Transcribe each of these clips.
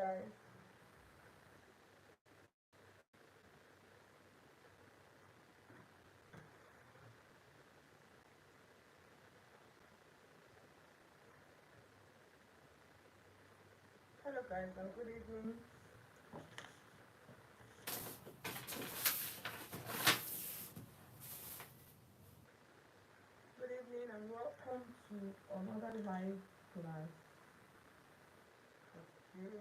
guys. Hello guys and good evening. Good evening and welcome to another live class. Okay.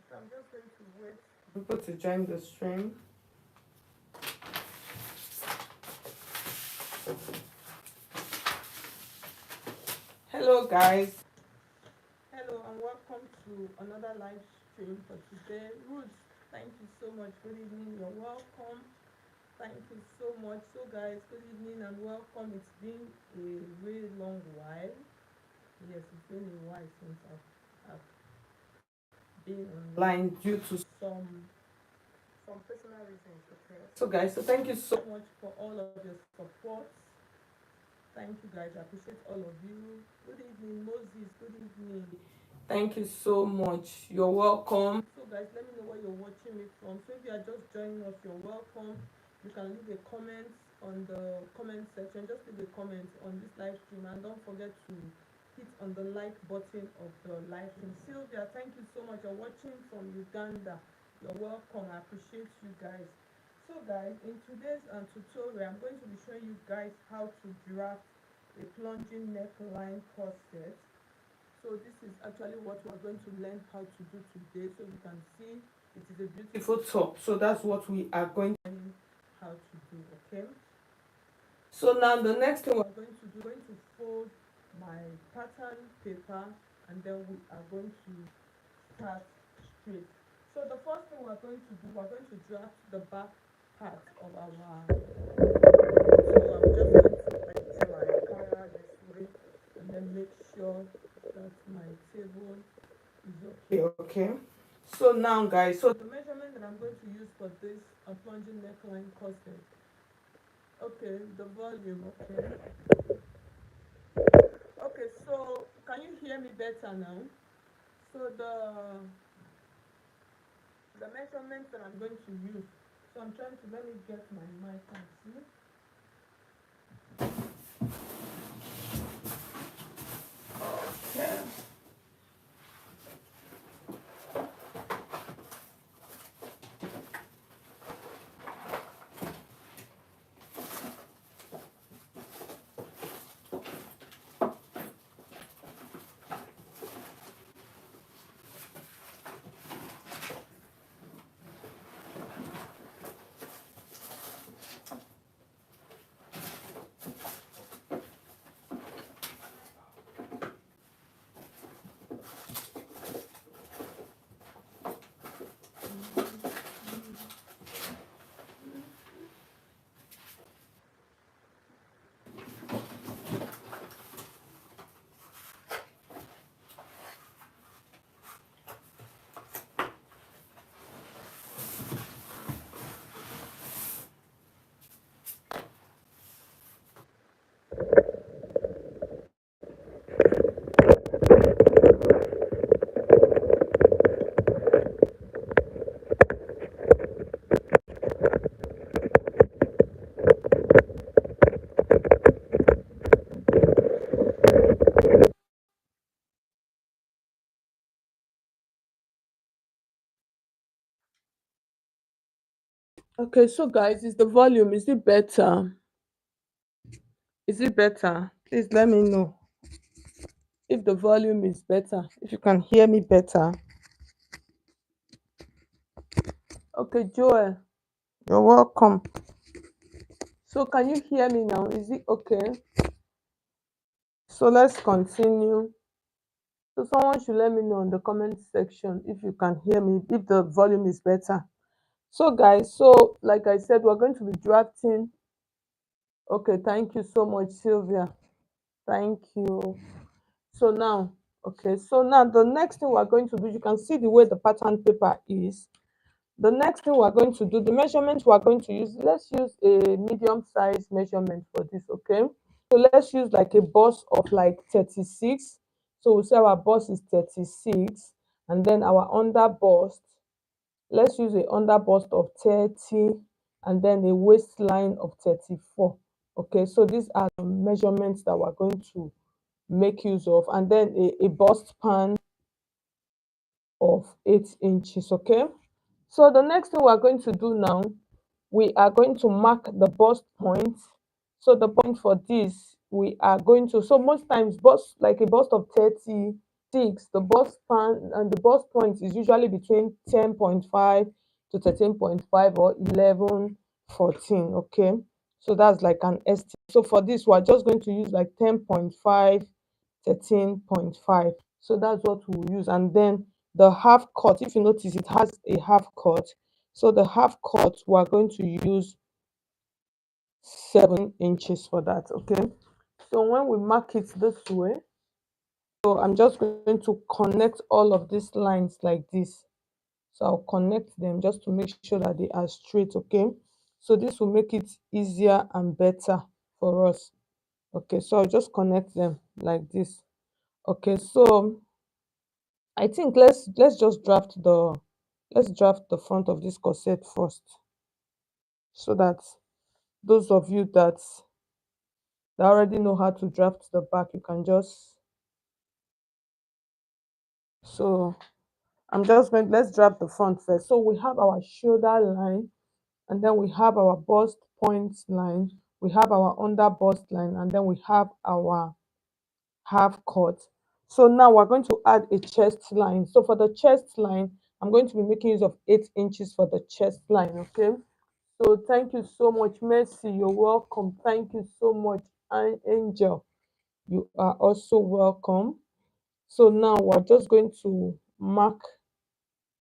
So I'm just going to wait for people to join the stream. Hello guys. Hello and welcome to another live stream for today. Ruth, thank you so much. Good evening. You're welcome. Thank you so much. So guys, good evening and welcome. It's been a really long while. Yes, it's been a while since I've been online due to some personal reasons. Okay. So guys, so thank you so much for all of your support. Thank you guys. I appreciate all of you. Good evening, Moses. Good evening. Thank you so much. You're welcome. So guys, let me know where you're watching me from. So if you are just joining us, you're welcome. You can leave a comment on the comment section. Just leave a comment on this live stream and don't forget to hit on the like button of the live stream. Sylvia, thank you so much. You're watching from Uganda. You're welcome. I appreciate you guys. So guys, in today's tutorial, I'm going to be showing you guys how to draft a plunging neckline corset. So this is actually what we're going to learn how to do today. So you can see it is a beautiful top. So that's what we are going to learn how to do, okay? So now the next thing we're going to do, we're going to fold my pattern paper and then we are going to start straight. So the first thing we're going to do, we're going to draft the back part of our so I'm just going to enter my camera this way and then make sure that my table is okay. So now guys, so the measurement that I'm going to use for this plunging neckline corset, okay, the volume, okay, so can you hear me better now? So the measurements that I'm going to use, so I'm trying to, let me get my mic and see. Okay. Okay, so guys, is the volume, is it better? Is it better? Please let me know if the volume is better, if you can hear me better. Okay, Joel, you're welcome. So can you hear me now? Is it okay? So let's continue. So someone should let me know in the comment section if you can hear me, if the volume is better. So guys, so like I said, we're going to be drafting. Okay, thank you so much, Sylvia. Thank you. So now, okay, so now the next thing we're going to do, you can see the way the pattern paper is. The next thing we're going to do, the measurement we're going to use, let's use a medium size measurement for this, okay? So let's use like a bust of like 36. So we say our bust is 36, and then our under bust, let's use a under bust of 30, and then a waistline of 34. Okay, so these are the measurements that we're going to make use of, and then a bust span of 8 inches. Okay, so the next thing we're going to do now, we are going to mark the bust point. So the point for this, we are going to, so most times bust, like a bust of 36, the bust span and the bust point is usually between 10.5 to 13.5 or 11, 14. Okay, so that's like an estimate. So for this, we're just going to use like 10.5, 13.5. So that's what we'll use. And then the half cut, if you notice, it has a half cut. So the half cut, we're going to use 7 inches for that. Okay, so when we mark it this way, so I'm just going to connect all of these lines like this. So I'll connect them just to make sure that they are straight. Okay, so this will make it easier and better for us. Okay, so I'll just connect them like this. Okay, so I think let's just draft the, let's draft the front of this corset first, so that those of you that already know how to draft the back, you can just, so I'm just going, let's draft the front first. So we have our shoulder line, and then we have our bust point line, we have our under bust line, and then we have our half cut. So now we're going to add a chest line. So for the chest line, I'm going to be making use of 8 inches for the chest line. Okay, so thank you so much, Mercy, you're welcome. Thank you so much, Angel, you are also welcome. So now we're just going to mark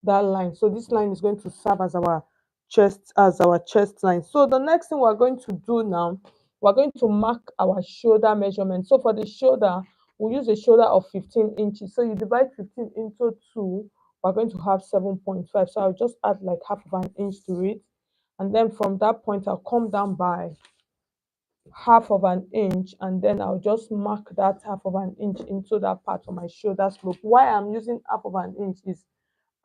that line. So this line is going to serve as our chest line. So the next thing we're going to do now, we're going to mark our shoulder measurement. So for the shoulder, we'll use a shoulder of 15 inches. So you divide 15 into 2, we're going to have 7.5. So I'll just add like half of an inch to it. And then from that point, I'll come down by half of an inch, and then I'll just mark that half of an inch into that part of my shoulder slope. Why I'm using half of an inch is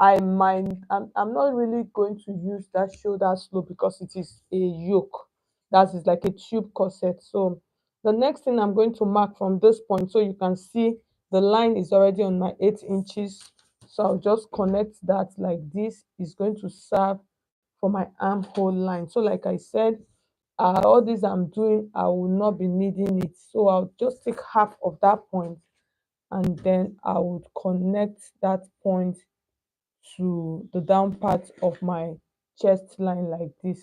I'm not really going to use that shoulder slope because it is a yoke, that is like a tube corset. So the next thing I'm going to mark from this point, so you can see the line is already on my 8 inches. So I'll just connect that like this. Is going to serve for my armhole line. So like I said, all this I'm doing, I will not be needing it. So I'll just take half of that point, and then I would connect that point to the down part of my chest line like this.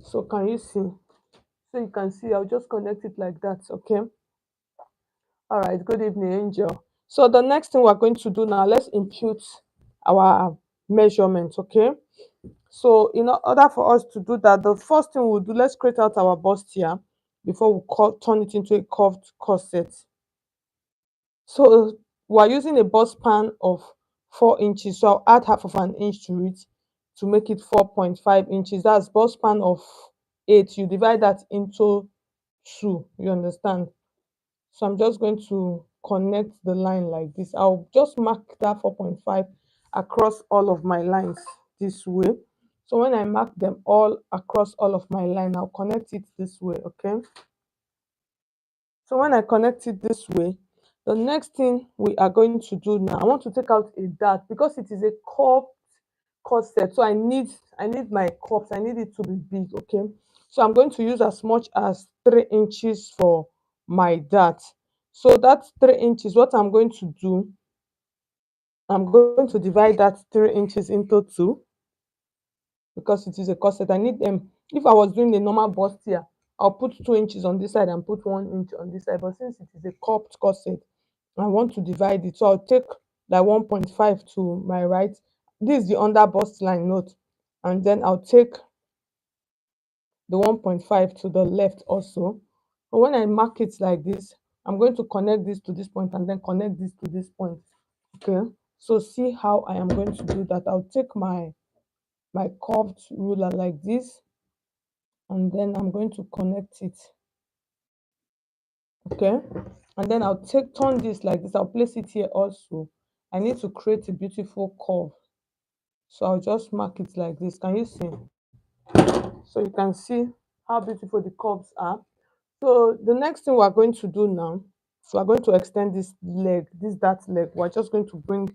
So can you see? So you can see, I'll just connect it like that. Okay, all right, good evening, Angel. So the next thing we're going to do now, let's impute our measurements. Okay, so in order for us to do that, the first thing we'll do, let's create out our bust here before we turn it into a curved corset. So we're using a bust span of 4 inches. So I'll add half of an inch to it to make it 4.5 inches. That's bust span of 8. You divide that into 2. You understand? So I'm just going to connect the line like this. I'll just mark that 4.5 across all of my lines this way. So when I mark them all across all of my line, I'll connect it this way. Okay, so when I connect it this way, the next thing we are going to do now, I want to take out a dart because it is a curved corset. So I need my cups, I need it to be big. Okay, so I'm going to use as much as 3 inches for my dart. So that's 3 inches. What I'm going to do, I'm going to divide that 3 inches into 2 because it is a corset. I need them. If I was doing a normal bust here, I'll put 2 inches on this side and put 1 inch on this side. But since it is a cupped corset, I want to divide it. So I'll take like 1.5 to my right. This is the under bust line note. And then I'll take the 1.5 to the left also. But when I mark it like this, I'm going to connect this to this point and then connect this to this point. Okay. So see how I am going to do that. I'll take my curved ruler like this, and then I'm going to connect it. Okay, And then I'll take turn this like this. I'll place it here also. I need to create a beautiful curve. So I'll just mark it like this. Can you see? So you can see how beautiful the curves are. So the next thing we're going to do now, so we're going to extend this leg, this dart leg. We're just going to bring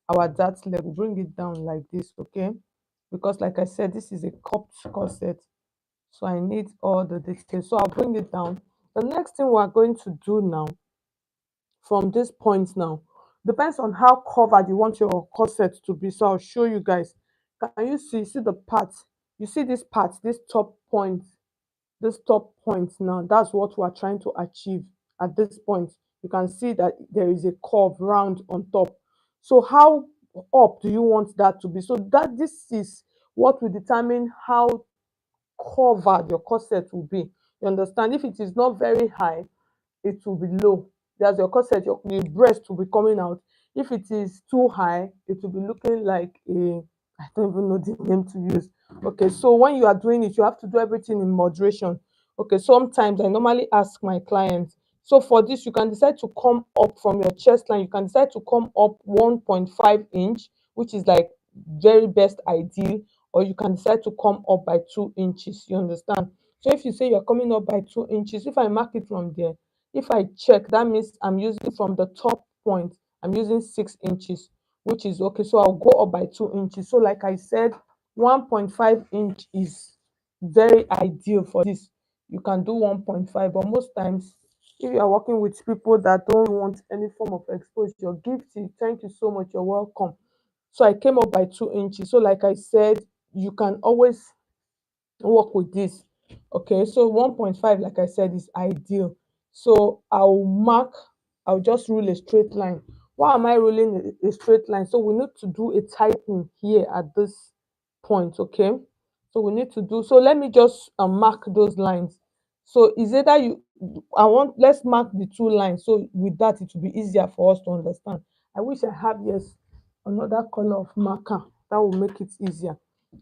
our dart leg, we'll bring it down like this, okay? Because like I said, this is a cupped corset. So I need all the details. So I'll bring it down. The next thing we're going to do now, from this point now, depends on how covered you want your corset to be. So I'll show you guys. Can you see the part? You see this part, this top point now, that's what we're trying to achieve at this point. You can see that there is a curve round on top. So how up do you want that to be? So that this is what will determine how covered your corset will be. You understand? If it is not very high, it will be low. That's your corset, your breast will be coming out. If it is too high, it will be looking like a, I don't even know the name to use. Okay, so when you are doing it, you have to do everything in moderation. Okay, sometimes I normally ask my clients. So for this, you can decide to come up from your chest line. You can decide to come up 1.5 inch, which is like very best ideal, or you can decide to come up by 2 inches. You understand? So if you say you're coming up by 2 inches, if I mark it from there, if I check, that means I'm using from the top point, I'm using 6 inches, which is okay. So I'll go up by 2 inches. So, like I said, 1.5 inch is very ideal for this. You can do 1.5, but most times, if you are working with people that don't want any form of exposure, Gifty, thank you so much. You're welcome. So I came up by 2 inches. So, like I said, you can always work with this. Okay, so 1.5, like I said, is ideal. So I'll just rule a straight line. Why am I ruling a straight line? So we need to do a tightening here at this point. Okay, so we need to do, so let me just mark those lines. So is either you, I want, let's mark the two lines, so with that it will be easier for us to understand. I wish I have, yes, another color of marker that will make it easier.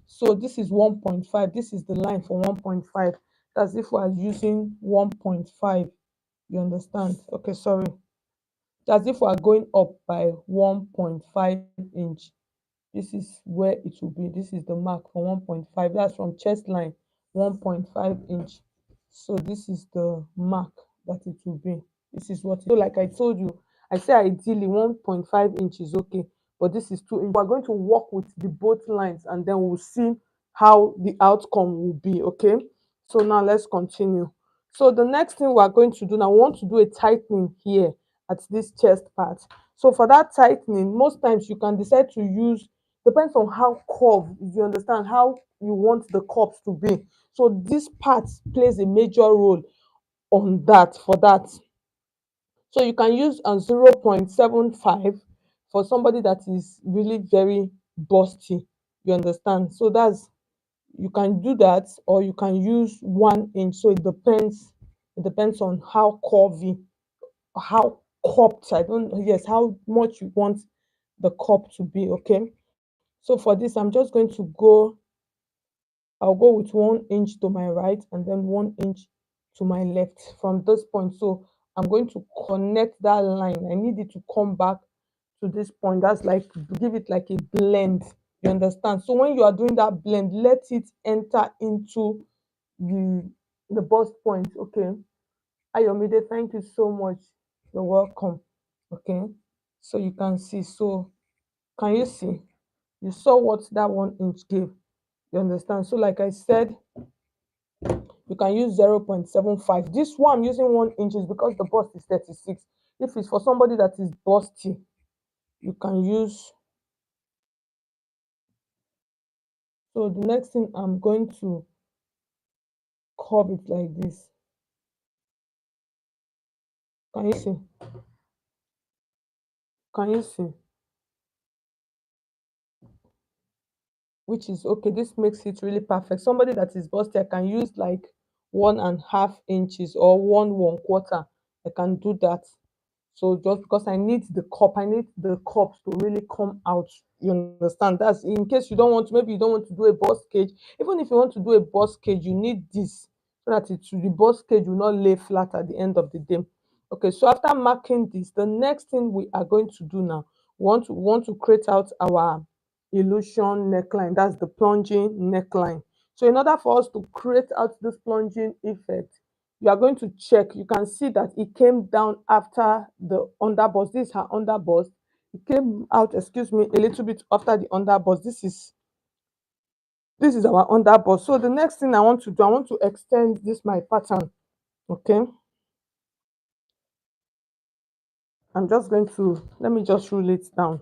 So this is 1.5. This is the line for 1.5. That's if we are using 1.5. You understand? Okay, sorry. That's if we are going up by 1.5 inch. This is where it will be. This is the mark for 1.5. That's from chest line, 1.5 inch. So this is the mark that it will be. This is what, so like I told you, I say ideally 1.5 inch is okay, but this is 2 inch. We're going to work with the both lines and then we'll see how the outcome will be. Okay, so now let's continue. So the next thing we're going to do now, we want to do a tightening here at this chest part. So for that tightening, most times you can decide to use, depends on how curved, you understand how you want the cups to be. So this part plays a major role on that, for that. So you can use a 0.75 for somebody that is really very busty. You understand? So that's, you can do that, or you can use 1 inch. So it depends. It depends on how curvy, how cupped. I don't. Yes, how much you want the cup to be. Okay. So for this, I'm just going to go, I'll go with 1 inch to my right and then 1 inch to my left from this point. So I'm going to connect that line. I need it to come back to this point. That's like, give it like a blend. You understand? So when you are doing that blend, let it enter into the the bust point. Okay. Ayomide, thank you so much. You're welcome. Okay. So you can see. So can you see? You saw what that 1 inch gave. You understand? So like I said, you can use 0.75. This one I'm using 1 inch is because the bust is 36. If it's for somebody that is busty, you can use. So the next thing, I'm going to curve it like this. Can you see? Can you see? Which is okay. This makes it really perfect. Somebody that is busty, I can use like 1.5 inches or one quarter. I can do that. So just because I need the cup, I need the cups to really come out. You understand? That's in case you don't want to, maybe you don't want to do a bust cage. Even if you want to do a bust cage, you need this so that the bust cage will not lay flat at the end of the day. Okay, so after marking this, the next thing we are going to do now, we want to create out our illusion neckline. That's the plunging neckline. So in order for us to create out this plunging effect, you are going to check. You can see that it came down after the underbust. This is her underbust. It came out, excuse me, a little bit after the underbust. This is our underbust. So the next thing I want to do, I want to extend this my pattern. Okay, I'm just going to, let me just rule it down.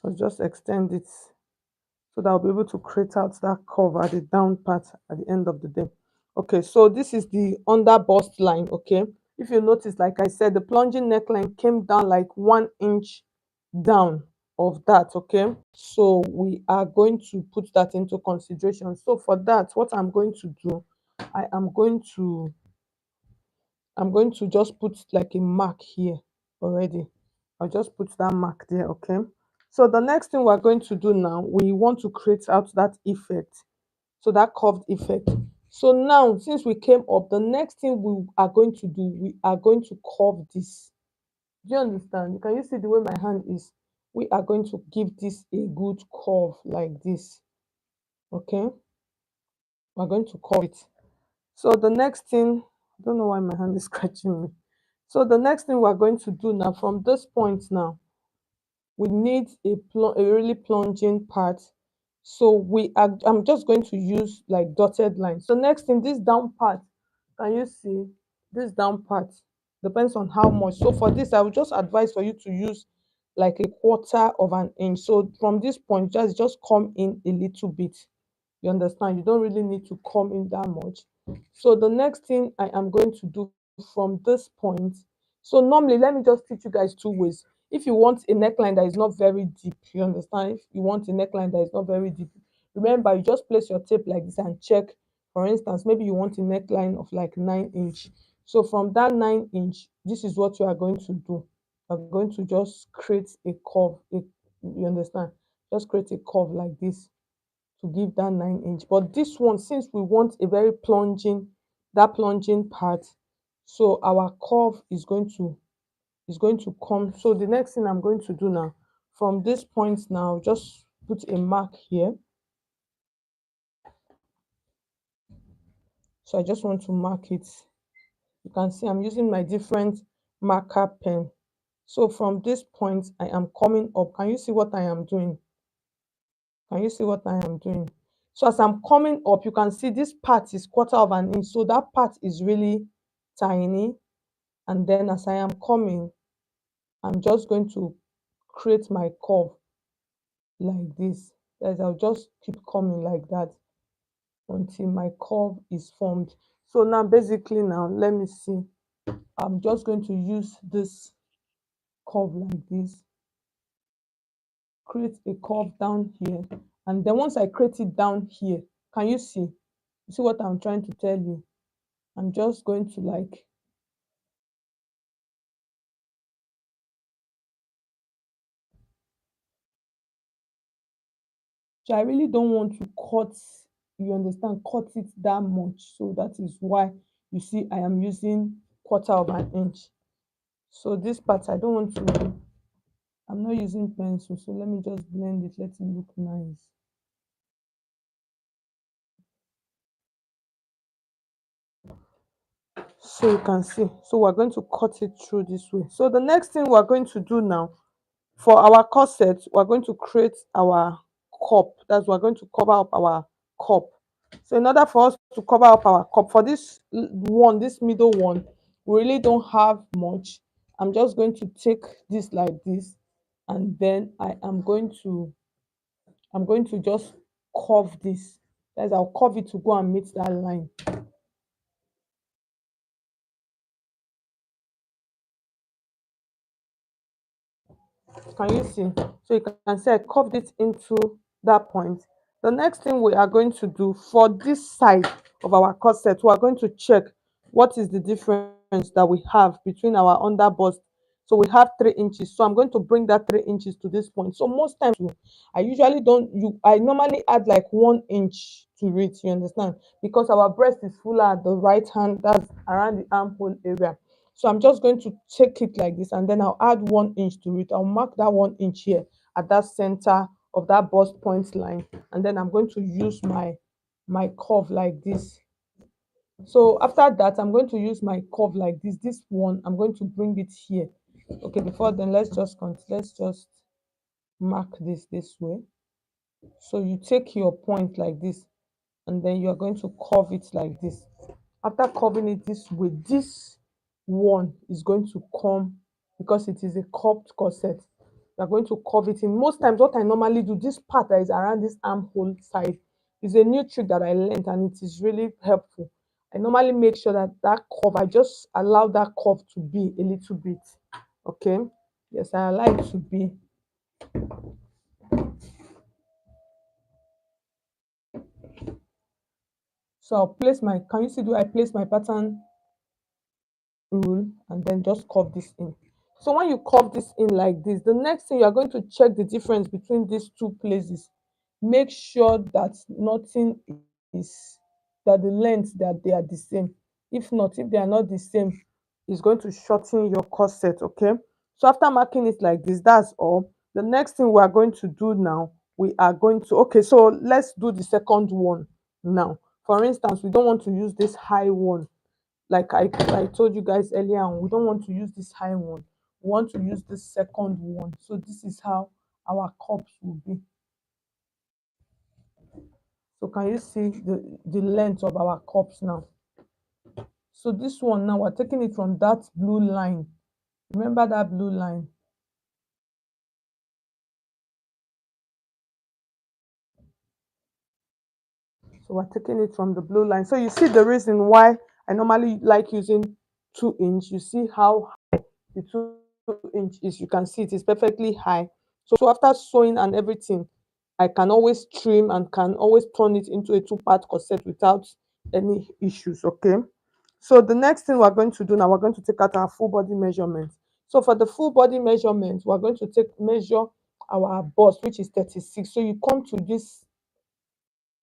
So just extend it so that I'll be able to create out that curve at the down part at the end of the day. Okay, so this is the under bust line. Okay, if you notice, like I said, the plunging neckline came down like 1 inch down of that. Okay, so we are going to put that into consideration. So for that, what I'm going to do, I am going to I'm going to just put like a mark here already. I'll just put that mark there, okay? So the next thing we're going to do now, we want to create out that effect. So that curved effect. So now, since we came up, the next thing we are going to do, we are going to curve this. Do you understand? Can you see the way my hand is? We are going to give this a good curve like this, okay? We're going to curve it. So the next thing, I don't know why my hand is scratching me. So the next thing we're going to do now, from this point now, we need a really plunging part. So I'm just going to use like dotted lines. So next thing, this down part, can you see this down part? Depends on how much. So for this, I would just advise for you to use like a quarter of an inch. So from this point, just come in a little bit. You understand? You don't really need to come in that much. So the next thing I am going to do from this point, so normally let me just teach you guys two ways. If you want a neckline that is not very deep, you understand? If you want a neckline that is not very deep, remember you just place your tape like this and check. For instance, maybe you want a neckline of like 9 inch. So from that 9 inch, this is what you are going to do. You're going to just create a curve. You understand? Just create a curve like this to give that 9 inch. But this one, since we want a very plunging, that plunging part, so our curve is going to come. So the next thing I'm going to do now, from this point now, just put a mark here. So I just want to mark it. You can see I'm using my different marker pen. So from this point, I am coming up. Can you see what I am doing? Can you see what I am doing? So as I'm coming up, you can see this part is quarter of an inch. So that part is really tiny. And then as I am coming, I'm just going to create my curve like this. As I'll just keep coming like that until my curve is formed. So now basically now, let me see. I'm just going to use this curve like this, create a curve down here. And then once I create it down here, can you see? You see what I'm trying to tell you? I'm just going to like, so I really don't want to cut, you understand, cut it that much. So that is why you see I am using quarter of an inch. So this part I don't want to, I'm not using pencil. So let me just blend it, let it look nice. So you can see. So we're going to cut it through this way. So the next thing we're going to do now, for our corset, we're going to create our cup. That's we're going to cover up our cup. So in order for us to cover up our cup, for this one, this middle one, we really don't have much. I'm just going to take this like this, and then I'm going to just curve this. As I'll curve it to go and meet that line. Can you see? So you can see I curved it into that point. The next thing we are going to do for this side of our corset, we are going to check what is the difference that we have between our underbust So we have 3 inches. So I'm going to bring that 3 inches to this point. So most times I usually don't you I normally add like 1 inch to it, you understand? Because our breast is fuller at the right hand, that's around the armhole area. So I'm just going to take it like this, and then I'll add 1 inch to it. I'll mark that 1 inch here at that center of that bust point line, and then I'm going to use my curve like this. So after that, I'm going to use my curve like this. This one, I'm going to bring it here. Okay, before then, let's just mark this way. So you take your point like this, and then you are going to curve it like this. After curving it this way, this one is going to come, because it is a curved corset. You are going to curve it in. Most times what I normally do, this part that is around this armhole side, is a new trick that I learned, and it is really helpful. I normally make sure that that curve, I just allow that curve to be a little bit. Okay, yes, I allow it to be. So I'll place my, can you see, do I place my pattern rule and then just curve this in. So when you curve this in like this, the next thing, you are going to check the difference between these two places. Make sure that nothing is, that the length, that they are the same. If not, if they are not the same, it's going to shorten your corset. Okay, so after marking it like this, that's all. The next thing we are going to do now, we are going to, okay, so let's do the second one now. For instance, we don't want to use this high one, like I told you guys earlier on. We don't want to use this high one. We want to use this second one. So this is how our cups will be. So can you see the length of our cups now? So this one now, we're taking it from that blue line. Remember that blue line? So we're taking it from the blue line. So you see the reason why I normally like using 2 inch. You see how the 2 inch is, you can see it is perfectly high. So after sewing and everything, I can always trim and can always turn it into a two-part corset without any issues. Okay, so the next thing we're going to do now, we're going to take out our full body measurement. So for the full body measurement, we're going to measure our bust, which is 36. So you come to this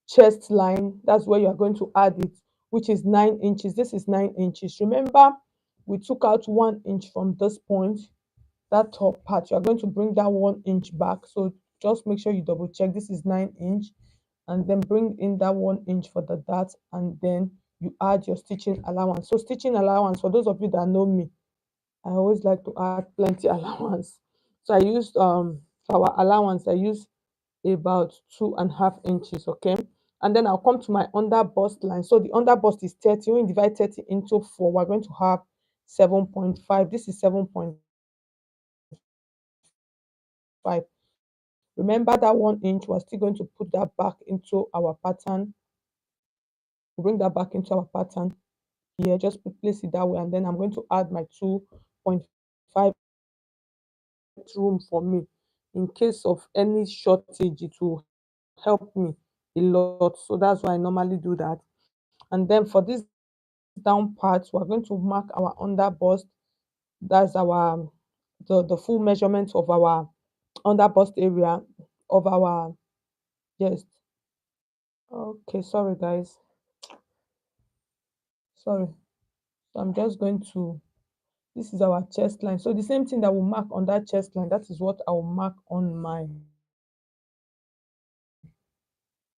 chest line, that's where you're going to add it, which is 9 inches. This is 9 inches. Remember, we took out 1 inch from this point, that top part. You are going to bring that 1 inch back. So just make sure you double check. This is 9 inch, and then bring in that 1 inch for the dart, and then you add your stitching allowance. So stitching allowance, for those of you that know me, I always like to add plenty allowance. So I used for our allowance, I use about 2.5 inches. Okay, and then I'll come to my under bust line. So the under bust is 30. When you divide 30 into 4, we're going to have 7.5. This is 7.5. Remember that 1 inch, we're still going to put that back into our pattern. Bring that back into our pattern here. Just place it that way, and then I'm going to add my 2.5 room for me. In case of any shortage, it will help me a lot. So that's why I normally do that. And then for this down part, we're going to mark our under bust. That's our the full measurement of our under bust area of our, yes. Okay, sorry guys, sorry. So I'm just going to, this is our chest line. So the same thing that will mark on that chest line, that is what I will mark on my,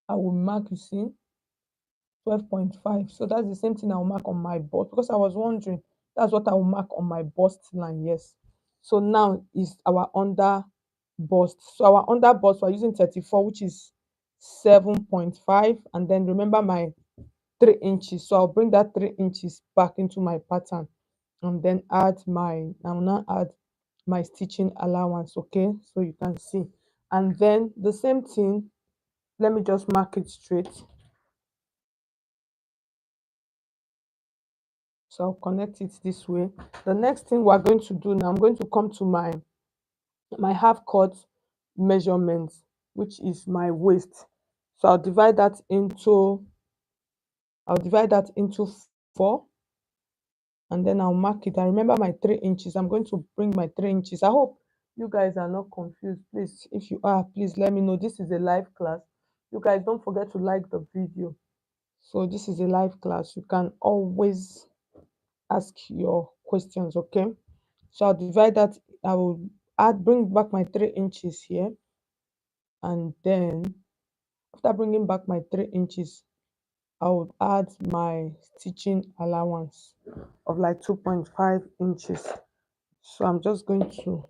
I will mark, you see, 12.5. So that's the same thing I'll mark on my bust, because I was wondering, that's what I will mark on my bust line. Yes. So now is our under bust. So our under bust, we're using 34, which is 7.5. And then remember my 3 inches. So I'll bring that 3 inches back into my pattern, and then I'll now add my stitching allowance. Okay, so you can see. And then the same thing, let me just mark it straight. So I'll connect it this way. The next thing we're going to do now, I'm going to come to my half cut measurement, which is my waist. So I'll divide that into 4, and then I'll mark it. I remember my 3 inches. I'm going to bring my 3 inches. I hope you guys are not confused. Please, if you are, please let me know. This is a live class. You guys don't forget to like the video. So this is a live class. You can always ask your questions, okay? So I'll divide that. I will add bring back my 3 inches here, and then after bringing back my 3 inches, I would add my stitching allowance of like 2.5 inches. So I'm just going to,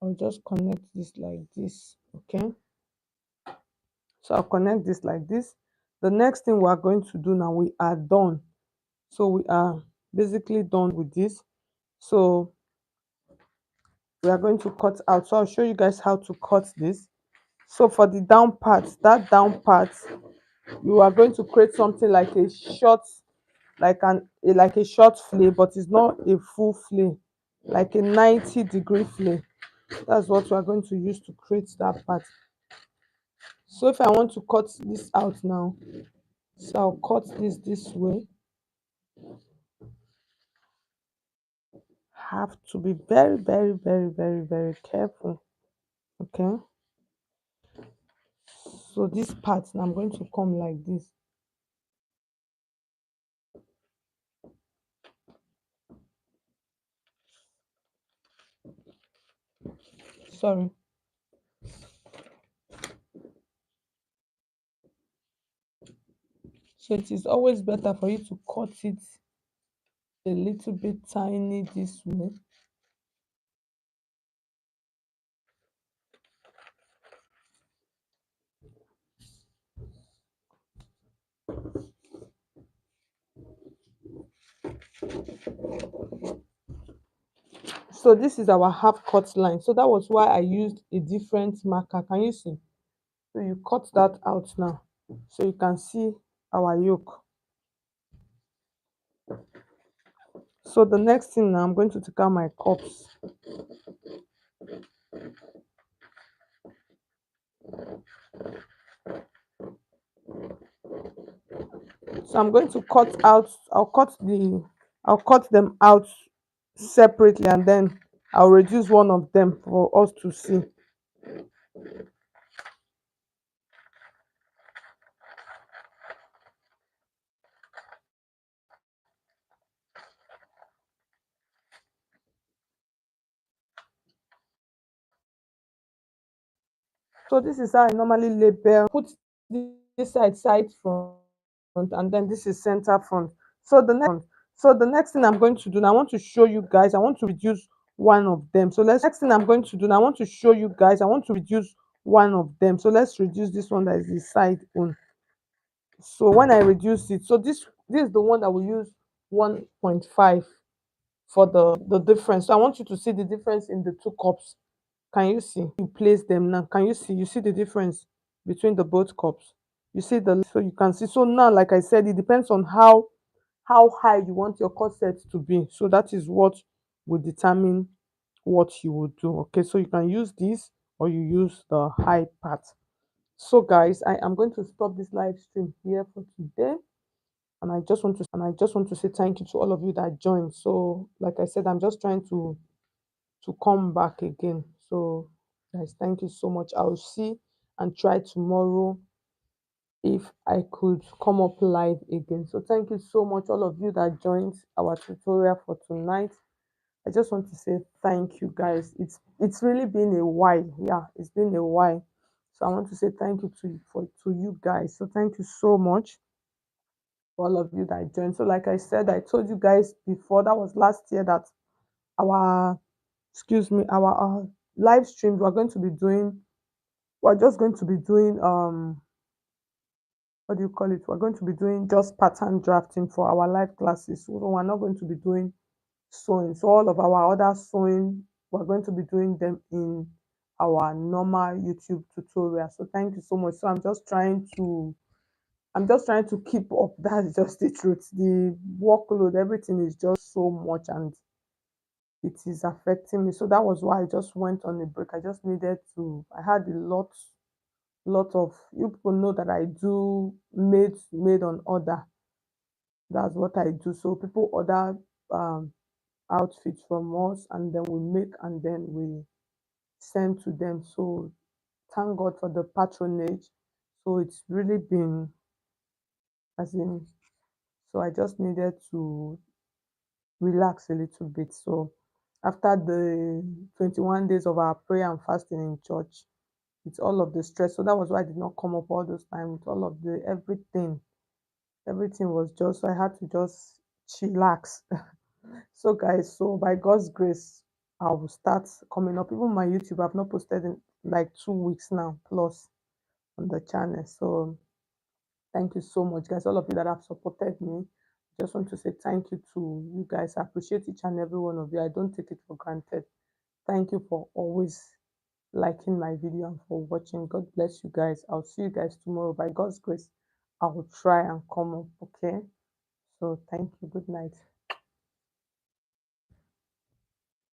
I'll just connect this like this, okay? So I'll connect this like this. The next thing we are going to do now, we are done. So we are basically done with this. So we are going to cut out. So I'll show you guys how to cut this. So for the down part, that down part, you are going to create something like a short, like a short flare, but it's not a full flare, like a 90-degree flare. That's what we are going to use to create that part. So if I want to cut this out now, so I'll cut this way. Have to be very, very, very, very, very careful. Okay. So this part now I'm going to come like this. Sorry. So it is always better for you to cut it a little bit tiny this way. So this is our half cut line. So that was why I used a different marker. Can you see? So you cut that out now. So you can see our yoke. So the next thing now, I'm going to take out my cups. So I'm going to cut out, I'll cut them out separately, and then I'll reduce one of them for us to see. So this is how I normally label, put this side front, and then this is center front. So the next thing I'm going to do, now I want to show you guys, I want to reduce one of them. So let's next thing I'm going to do, now I want to show you guys, I want to reduce one of them. So let's reduce this one that is the side one. So when I reduce it, so this is the one that we use 1.5 for the difference. So I want you to see the difference in the two cups. Can you see? You place them now. Can you see? You see the difference between the both cups. You see so you can see. So now, like I said, it depends on how high you want your corset to be. So that is what will determine what you will do. Okay, so you can use this or you use the high part. So guys, I am going to stop this live stream here for today. And I just want to say thank you to all of you that joined. So like I said, I'm just trying to come back again. So guys, thank you so much. I'll see and try tomorrow if I could come up live again. So thank you so much, all of you that joined our tutorial for tonight. I just want to say thank you guys. It's really been a while. Yeah, it's been a while. So I want to say thank you to you guys. So thank you so much for all of you that joined. So like I said, I told you guys before, that was last year, that our our live streams we're just going to be doing what do you call it? We're going to be doing just pattern drafting for our live classes. So we're not going to be doing sewing. So all of our other sewing, we're going to be doing them in our normal YouTube tutorial. So thank you so much. So I'm just trying to keep up. That's just the truth. The workload, everything is just so much, and it is affecting me. So that was why I just went on a break. I just needed to, I had lot of, you people know that I do made on order. That's what I do. So people order um, outfits from us, and then we make and then we send to them. So thank God for the patronage. So it's really been as in. So I just needed to relax a little bit. So after the 21 days of our prayer and fasting in church, with all of the stress, so that was why I did not come up all those time with all of the everything was just, so I had to just chillax. So guys, so by God's grace, I will start coming up. Even my YouTube, I've not posted in like 2 weeks now plus on the channel. So thank you so much, guys. All of you that have supported me. Just want to say thank you to you guys. I appreciate each and every one of you. I don't take it for granted. Thank you for always liking my video and for watching. God bless you guys. I'll see you guys tomorrow. By God's grace, I will try and come up. Okay. So thank you. Good night.